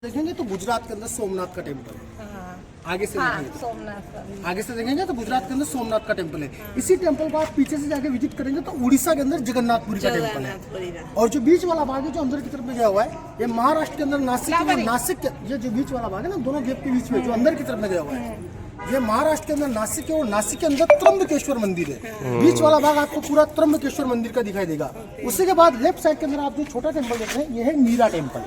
देखेंगे तो गुजरात के अंदर सोमनाथ का टेम्पल है। आगे से देखेंगे सोमनाथ आगे से देखेंगे तो गुजरात के अंदर सोमनाथ का टेम्पल है। इसी टेम्पल को आप पीछे से जाके विजिट करेंगे तो उड़ीसा के अंदर जगन्नाथपुरी का टेम्पल है। और जो बीच वाला भाग है जो अंदर की तरफ में गया हुआ है, ये महाराष्ट्र के अंदर नासिक के ये जो बीच वाला भाग है ना, दोनों गेट के बीच में जो अंदर की तरफ में गया हुआ है, ये महाराष्ट्र के अंदर नासिक है। और नासिक के अंदर त्र्यंबकेश्वर मंदिर है। बीच वाला भाग आपको पूरा त्र्यंबकेश्वर मंदिर का दिखाई देगा। उसी के बाद लेफ्ट साइड के अंदर आप जो छोटा टेम्पल देख रहे हैं, ये है मीरा टेम्पल।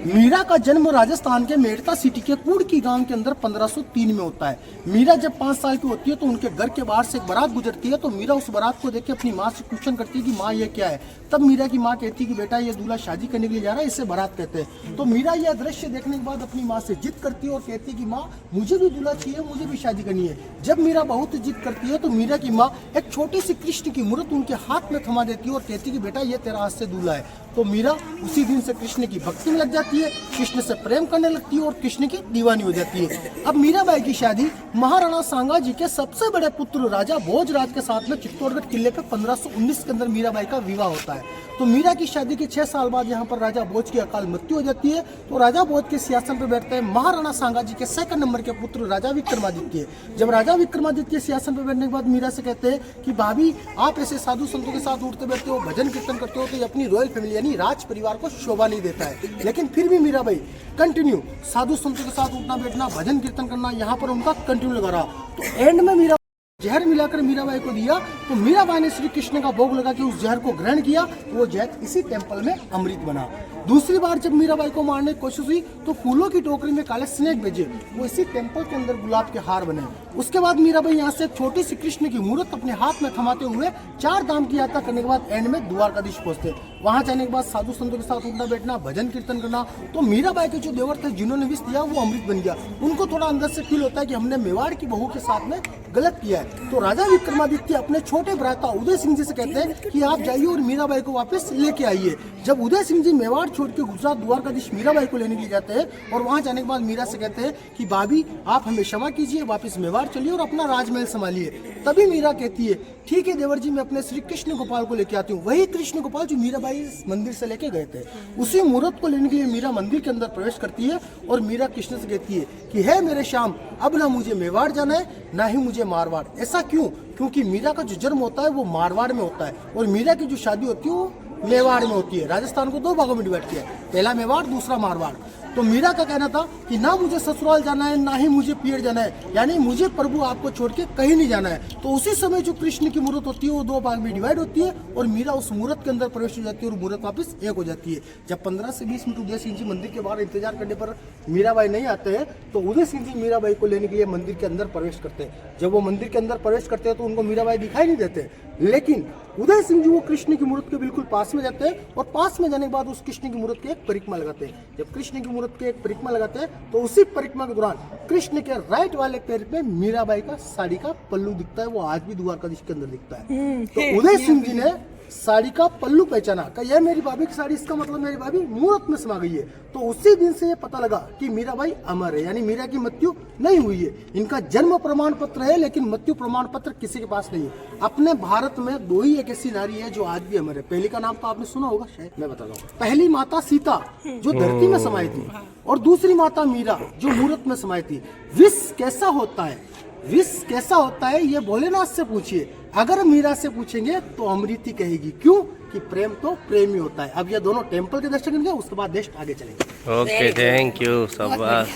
मीरा का जन्म राजस्थान के मेड़ता सिटी के कुड़की गांव के अंदर 1503 में होता है। मीरा जब 5 साल की होती है तो उनके घर के बाहर से एक बारात गुजरती है। तो मीरा उस बारात को देख के अपनी माँ से क्वेश्चन करती है कि माँ ये क्या है। तब मीरा की माँ कहती है कि बेटा ये दूल्हा शादी करने के लिए जा रहा है, इससे बारात कहते हैं। तो मीरा यह दृश्य देखने के बाद अपनी माँ से जिद करती है और कहती है कि माँ मुझे भी दूल्हा चाहिए, मुझे भी शादी करनी है। जब मीरा बहुत जिद करती है तो मीरा की माँ एक छोटी सी कृष्ण की मूर्त उनके हाथ में थमा देती है और कहती है कि बेटा ये तेरा हाथ से दूल्हा है। तो मीरा उसी दिन से कृष्ण की भक्ति में लग जाती है, कृष्ण से प्रेम करने लगती है और कृष्ण की दीवानी हो जाती है। अब मीराबाई की शादी महाराणा सांगा जी के सबसे बड़े पुत्र राजा भोजराज के साथ में चित्तौड़गढ़ किले पे 1519 के अंदर मीराबाई का विवाह होता है। तो मीरा की शादी के 6 साल बाद यहाँ पर राजा भोज की अकाल मृत्यु हो जाती है। तो राजा भोज के सिंहासन पर बैठते हैं महाराणा सांगा जी के 2nd नंबर के पुत्र राजा विक्रमादित्य। जब राजा विक्रमादित्य सिंहासन पर बैठने के बाद मीरा से कहते हैं कि भाभी आप ऐसे साधु संतों के साथ उठते बैठते हो, भजन कीर्तन करते हो, तो ये अपनी रॉयल फैमिली यानी राज परिवार को शोभा नहीं देता है। लेकिन फिर भी मीराबाई कंटिन्यू साधु संतों के साथ उठना बैठना, भजन कीर्तन करना यहाँ पर उनका कंटिन्यू लगा रहा। तो एंड में मीरा जहर मिलाकर मीराबाई को दिया। तो मीराबाई ने श्री कृष्ण का भोग लगा के उस जहर को ग्रहण किया। वो जहर इसी टेम्पल में अमृत बना। दूसरी बार जब मीराबाई को मारने की कोशिश हुई तो फूलों की टोकरी में काले स्नेक भेजे, वो इसी टेम्पल के अंदर गुलाब के हार बने। उसके बाद मीराबाई यहाँ से एक छोटी सी कृष्ण की मूर्त अपने हाथ में थमाते हुए 4 धाम की यात्रा करने के बाद एंड में द्वारकाधीश पहुंचते। वहां जाने के बाद साधु संतों के साथ उठना बैठना, भजन कीर्तन करना। तो मीराबाई के जो देवर थे जिन्होंने विष दिया वो अमृत बन गया। उनको थोड़ा अंदर से फील होता है कि हमने मेवाड़ की बहू के साथ में गलत किया है। तो राजा विक्रमादित्य अपने छोटे भ्राता उदय सिंह जी से कहते हैं कि आप जाइए और मीराबाई को वापस लेके आइए। जब उदय सिंह जी मेवाड़ छोड़ के गुजरात द्वारकाधीश मीराबाई को लेने के लिए जाते हैं और वहां जाने के बाद मीरा से कहते हैं कि भाभी आप हमें क्षमा कीजिए, वापस मेवाड़ चलिए और अपना राजमहल संभालिए। तभी मीरा कहती है ठीक है देवर जी, मैं अपने श्री कृष्ण गोपाल को लेके आती हूँ। वही कृष्ण गोपाल जो मीराबाई मंदिर से लेके गए थे, उसी मूर्त को लेने के लिए मीरा मंदिर के अंदर प्रवेश करती है और मीरा कृष्ण से कहती है कि है मेरे श्याम, अब ना मुझे मेवाड़ जाना है ना ही मुझे मारवाड़। ऐसा क्यों? क्योंकि मीरा का जो जन्म होता है वो मारवाड़ में होता है और मीरा की जो शादी होती है वो मेवाड़ में होती है। राजस्थान को 2 भागों में डिवाइड किया है, पहला मेवाड़ दूसरा मारवाड़। तो मीरा का कहना था कि ना मुझे ससुराल जाना है ना ही मुझे पियर जाना है, यानी मुझे प्रभु आपको छोड़ के कहीं नहीं जाना है। तो उसी समय जो कृष्ण की मूर्त होती है वो 2 भाग में डिवाइड होती है और मीरा उस मूर्त के अंदर प्रवेश हो जाती है और मूर्त वापस एक हो जाती है। जब 15 से 20 मिनट उदय सिंह जी मंदिर के बाहर इंतजार करने पर मीराबाई नहीं आते हैं तो उदय सिंह जी मीराबाई को लेने के लिए मंदिर के अंदर प्रवेश करते हैं। जब वो मंदिर के अंदर प्रवेश करते हैं तो उनको मीराबाई दिखाई नहीं देते, लेकिन उदय सिंह जी वो कृष्ण की मूर्त के बिल्कुल पास में जाते हैं और पास में जाने के बाद उस कृष्ण की मूर्त की एक परिक्रमा लगाते हैं। जब कृष्ण की मूर्त की एक परिक्रमा लगाते हैं तो उसी परिक्रमा के दौरान कृष्ण के राइट वाले पैर पे मीराबाई का साड़ी का पल्लू दिखता है। वो आज भी द्वारकाधीश के अंदर दिखता है। तो उदय सिंह जी ने साड़ी का पल्लू पहचाना कि यह मेरी भाभी की साड़ी, इसका मतलब मेरी भाभी मूर्त में समा गई है। तो उसी दिन से ये पता लगा कि मीराबाई अमर है, यानी मीरा की मृत्यु नहीं हुई है। इनका जन्म प्रमाण पत्र है लेकिन मृत्यु प्रमाण पत्र किसी के पास नहीं है। अपने भारत में 2 ही एक ऐसी नारी है जो आज भी अमर है। पहली का नाम तो आपने सुना होगा, शायद मैं बता रहा हूँ। पहली माता सीता जो धरती में समाई थी और दूसरी माता मीरा जो मूर्त में समाई थी। विष कैसा होता है, विष कैसा होता है ये भोलेनाथ से पूछिए। अगर मीरा से पूछेंगे तो अमृत ही कहेगी। क्यों? कि प्रेम तो प्रेम ही होता है। अब ये दोनों टेम्पल के दर्शन करेंगे, उसके बाद नेक्स्ट आगे चलेंगे। ओके, थैंक यू शाबाश।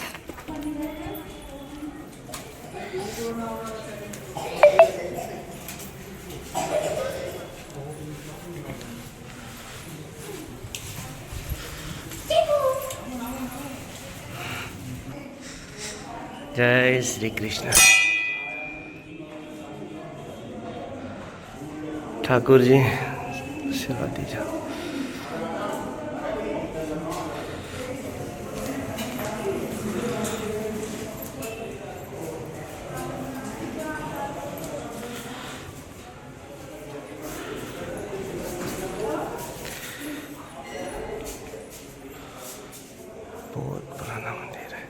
जय श्री कृष्ण। ठाकुर जी सेवा दीजिए। बहुत पुराना मंदिर है।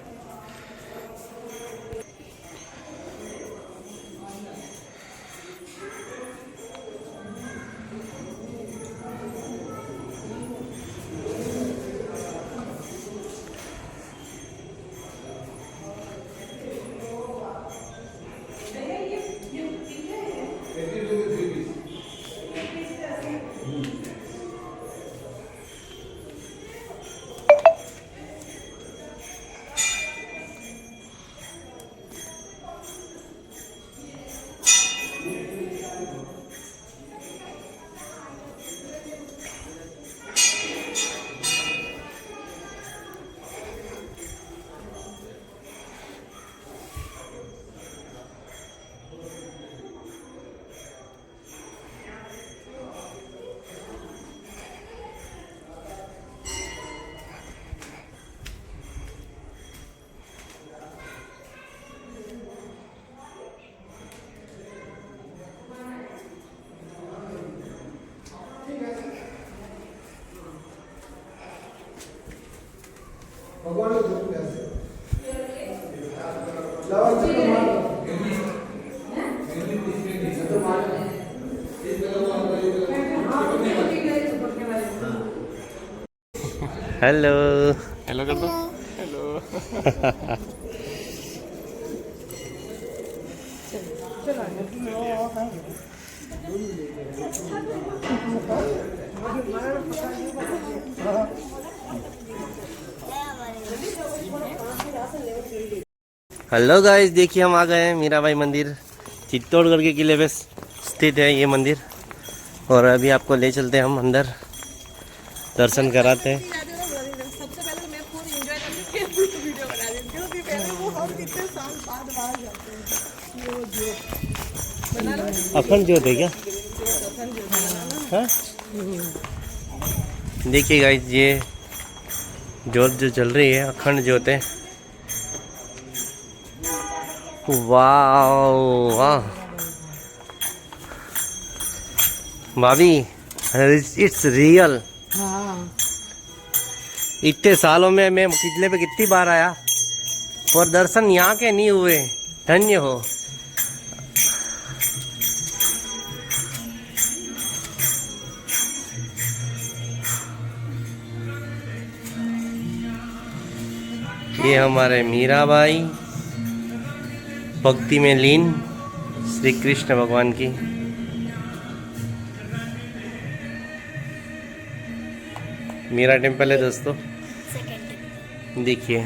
हेलो हेलो कर दो। हेलो गाइस, देखिए हम आ गए हैं मीराबाई मंदिर। चित्तौड़गढ़ के किले पे स्थित है ये मंदिर, और अभी आपको ले चलते हैं हम अंदर, दर्शन कराते हैं। सबसे पहले तो मैं पूरी एंजॉय करके फिर वीडियो बना रही हूँ, क्योंकि पहले वो हम कितने साल बाद बाहर जाते हैं। वो जो बना लो अखंड ज्योत है क्या? हाँ? देखिए गाइस, ये ज्योत जो चल रही है अखंड ज्योत है। वाह वाह भाभी, इट्स रियल। इतने सालों में मैं किले पे कितनी बार आया, और दर्शन यहाँ के नहीं हुए। धन्य हो। ये हमारे मीराबाई भक्ति में लीन श्री कृष्ण भगवान की। मीरा टेम्पल है दोस्तों, देखिए।